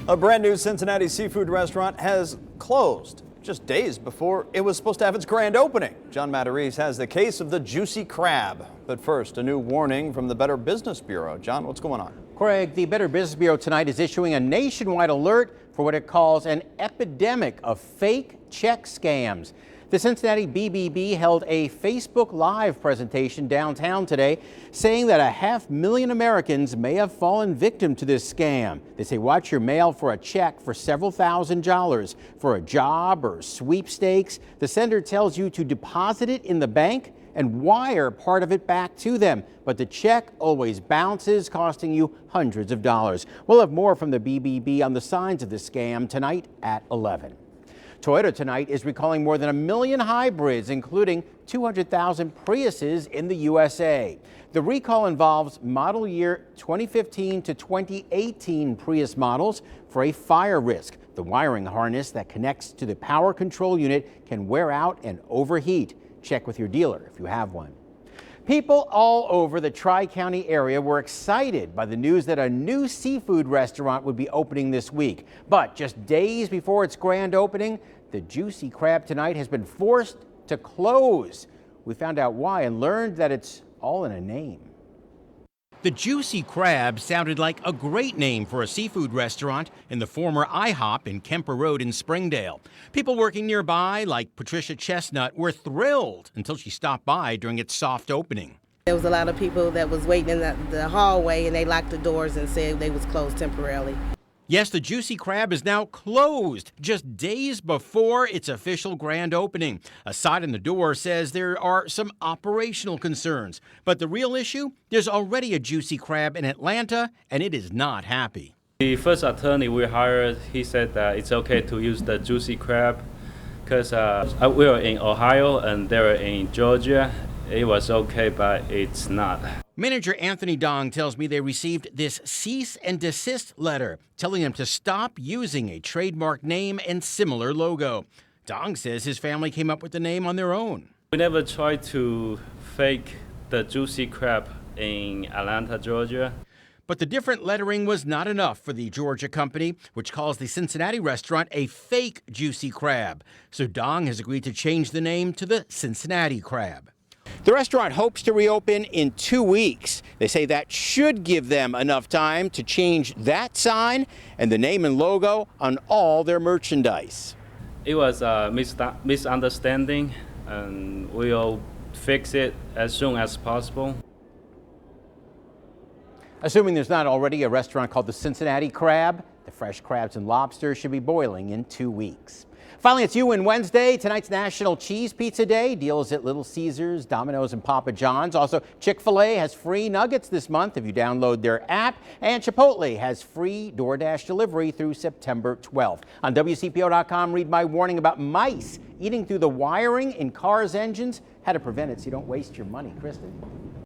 A brand new Cincinnati seafood restaurant has closed just days before it was supposed to have its grand opening. John Matarese has the case of the juicy crab. But first, a new warning from the Better Business Bureau. John, what's going on? Craig, the Better Business Bureau tonight is issuing a nationwide alert for what it calls an epidemic of fake check scams. The Cincinnati BBB held a Facebook Live presentation downtown today saying that 500,000 Americans may have fallen victim to this scam. They say watch your mail for a check for several $1,000s for a job or sweepstakes. The sender tells you to deposit it in the bank and wire part of it back to them. But the check always bounces, costing you hundreds of dollars. We'll have more from the BBB on the signs of the scam tonight at 11. Toyota tonight is recalling more than 1 million hybrids, including 200,000 Priuses in the USA. The recall involves model year 2015 to 2018 Prius models for a fire risk. The wiring harness that connects to the power control unit can wear out and overheat. Check with your dealer if you have one. People all over the Tri-County area were excited by the news that a new seafood restaurant would be opening this week. But just days before its grand opening, the Juicy Crab tonight has been forced to close. We found out why and learned that it's all in a name. The Juicy Crab sounded like a great name for a seafood restaurant in the former IHOP in Kemper Road in Springdale. People working nearby, like Patricia Chestnut, were thrilled until she stopped by during its soft opening. There was a lot of people that was waiting in the hallway, and they locked the doors and said they was closed temporarily. Yes, the Juicy Crab is now closed just days before its official grand opening. A sign on the door says there are some operational concerns. But the real issue? There's already a Juicy Crab in Atlanta, and it is not happy. The first attorney we hired, he said that it's okay to use the Juicy Crab because we were in Ohio and they were in Georgia. It was okay, but it's not. Manager Anthony Dong tells me they received this cease and desist letter telling them to stop using a trademark name and similar logo. Dong says his family came up with the name on their own. We never tried to fake the Juicy Crab in Atlanta, Georgia. But the different lettering was not enough for the Georgia company, which calls the Cincinnati restaurant a fake Juicy Crab. So Dong has agreed to change the name to the Cincinnati Crab. The restaurant hopes to reopen in 2 weeks. They say that should give them enough time to change that sign and the name and logo on all their merchandise. It was a misunderstanding, and we'll fix it as soon as possible. Assuming there's not already a restaurant called the Cincinnati Crab, the fresh crabs and lobsters should be boiling in 2 weeks. Finally, it's You Win Wednesday. Tonight's National Cheese Pizza Day. Deals at Little Caesars, Domino's, and Papa John's. Also, Chick-fil-A has free nuggets this month if you download their app. And Chipotle has free DoorDash delivery through September 12th. On WCPO.com, read my warning about mice eating through the wiring in cars' engines. How to prevent it so you don't waste your money. Kristen.